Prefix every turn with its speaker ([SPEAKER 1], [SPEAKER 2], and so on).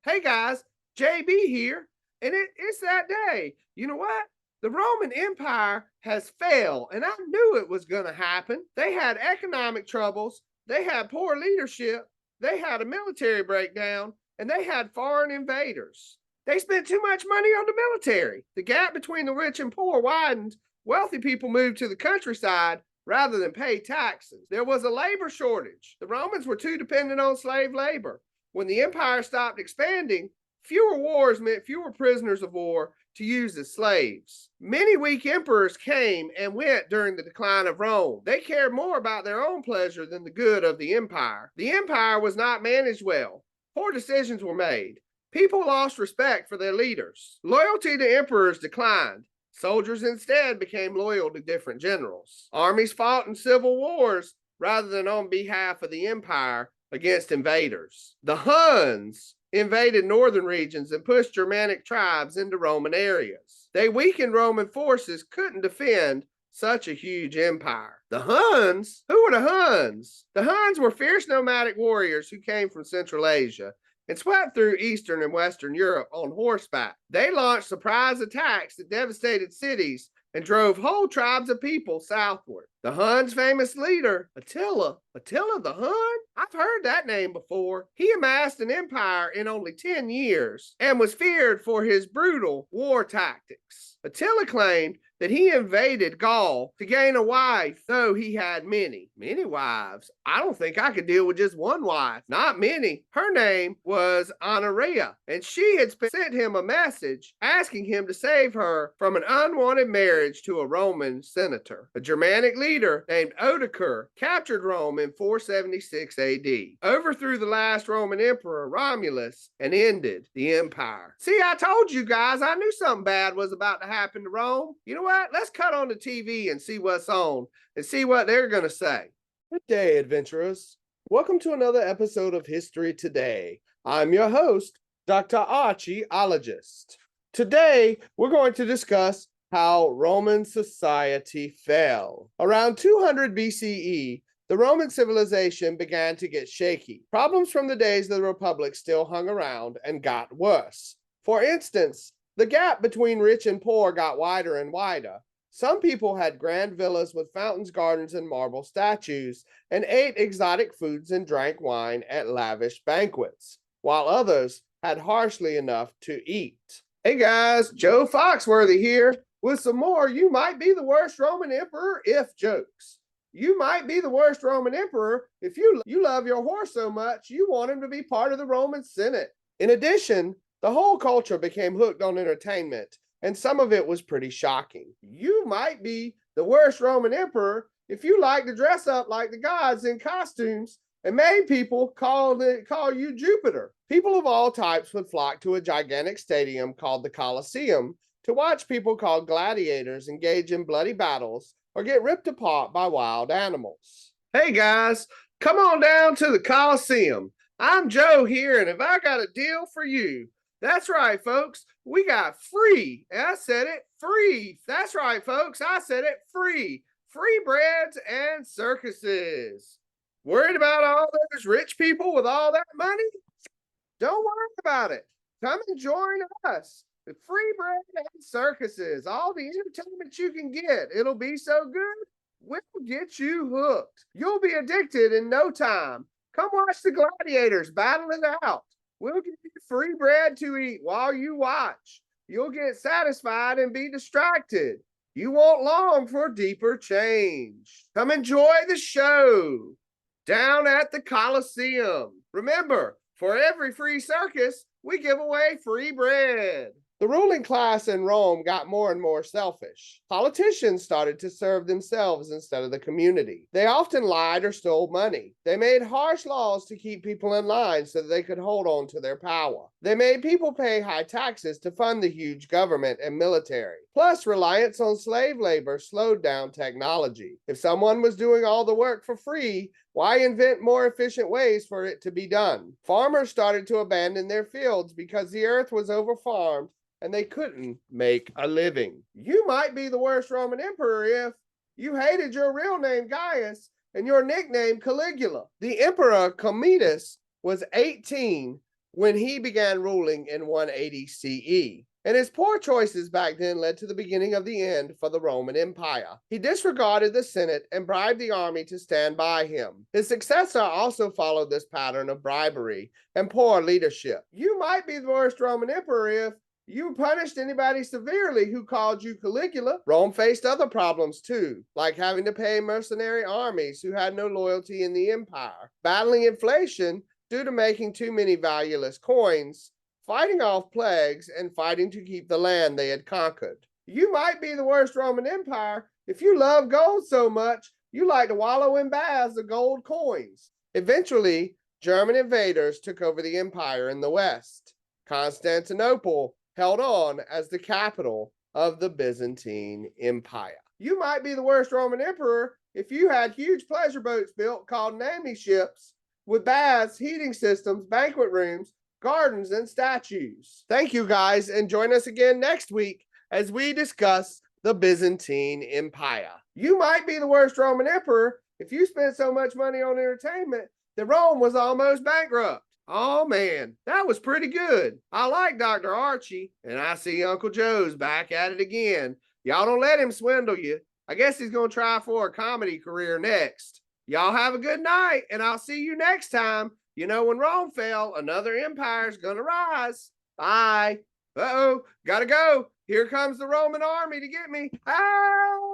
[SPEAKER 1] Hey guys, JB here, and it's that day. You know what? The Roman Empire has failed, and I knew it was going to happen. They had economic troubles, they had poor leadership, they had a military breakdown, and they had foreign invaders. They spent too much money on the military. The gap between the rich and poor widened. Wealthy people moved to the countryside rather than pay taxes. There was a labor shortage. The Romans were too dependent on slave labor. When the empire stopped expanding, fewer wars meant fewer prisoners of war to use as slaves. Many weak emperors came and went during the decline of Rome. They cared more about their own pleasure than the good of the empire. The empire was not managed well. Poor decisions were made. People lost respect for their leaders. Loyalty to emperors declined. Soldiers instead became loyal to different generals. Armies fought in civil wars rather than on behalf of the empire against invaders. The Huns invaded northern regions and pushed Germanic tribes into Roman areas. They weakened Roman forces couldn't defend such a huge empire. The Huns? Who were the Huns? The Huns were fierce nomadic warriors who came from Central Asia and swept through Eastern and Western Europe on horseback. They launched surprise attacks that devastated cities and drove whole tribes of people southward. The Huns' famous leader, Attila the Hun? I've heard that name before. He amassed an empire in only 10 years and was feared for his brutal war tactics. Attila claimed that he invaded Gaul to gain a wife, though he had many wives. I don't think I could deal with just one wife. Not many. Her name was Honoria, and she had sent him a message asking him to save her from an unwanted marriage to a Roman senator. A Germanic leader named Odoacer captured Rome in 476 AD, overthrew the last Roman emperor, Romulus, and ended the empire. See, I told you guys, I knew something bad was about to happen to Rome. You know what? Let's cut on the TV and see what's on and see what they're going to say. Good day, adventurers. Welcome to another episode of History Today. I'm your host, Dr. Archaeologist. Today, we're going to discuss how Roman society fell. Around 200 BCE, the Roman civilization began to get shaky. Problems from the days of the Republic still hung around and got worse. For instance, the gap between rich and poor got wider and wider. Some people had grand villas with fountains, gardens, and marble statues, and ate exotic foods and drank wine at lavish banquets, while others had hardly enough to eat. Hey guys, Joe Foxworthy here with some more You Might Be the Worst Roman Emperor If jokes. You might be the worst Roman emperor if you love your horse so much you want him to be part of the Roman Senate. In addition, the whole culture became hooked on entertainment, and some of it was pretty shocking. You might be the worst Roman emperor if you like to dress up like the gods in costumes and made people call you Jupiter. People of all types would flock to a gigantic stadium called the Colosseum to watch people called gladiators engage in bloody battles or get ripped apart by wild animals. Hey guys, come on down to the Colosseum. I'm Joe here, and if I got a deal for you. That's right, folks. We got free. I said it, free. That's right, folks. I said it, free. Free breads and circuses. Worried about all those rich people with all that money? Don't worry about it. Come and join us. The free bread and circuses. All the entertainment you can get. It'll be so good, we'll get you hooked. You'll be addicted in no time. Come watch the gladiators battle it out. We'll give you free bread to eat while you watch. You'll get satisfied and be distracted. You won't long for deeper change. Come enjoy the show down at the Colosseum. Remember, for every free circus, we give away free bread. The ruling class in Rome got more and more selfish. Politicians started to serve themselves instead of the community. They often lied or stole money. They made harsh laws to keep people in line so that they could hold on to their power. They made people pay high taxes to fund the huge government and military. Plus, reliance on slave labor slowed down technology. If someone was doing all the work for free, why invent more efficient ways for it to be done? Farmers started to abandon their fields because the earth was overfarmed and they couldn't make a living. You might be the worst Roman emperor if you hated your real name Gaius and your nickname Caligula. The emperor Commodus was 18 when he began ruling in 180 CE. And his poor choices back then led to the beginning of the end for the Roman Empire. He disregarded the Senate and bribed the army to stand by him. His successor also followed this pattern of bribery and poor leadership. You might be the worst Roman emperor if you punished anybody severely who called you Caligula. Rome faced other problems too, like having to pay mercenary armies who had no loyalty in the empire, battling inflation due to making too many valueless coins, fighting off plagues, and fighting to keep the land they had conquered. You might be the worst Roman Empire if you love gold so much you like to wallow in baths of gold coins. Eventually, German invaders took over the empire in the west. Constantinople held on as the capital of the Byzantine Empire. You might be the worst Roman emperor if you had huge pleasure boats built called Nami ships with baths, heating systems, banquet rooms, gardens, and statues. Thank you guys, and join us again next week as we discuss the Byzantine Empire. You might be the worst Roman emperor if you spent so much money on entertainment that Rome was almost bankrupt. Oh man, that was pretty good. I like Dr. Archie, and I see Uncle Joe's back at it again. Y'all don't let him swindle you. I guess he's going to try for a comedy career next. Y'all have a good night, and I'll see you next time. You know, when Rome fell, another empire's gonna rise. Bye. Uh-oh, gotta go. Here comes the Roman army to get me. Ah!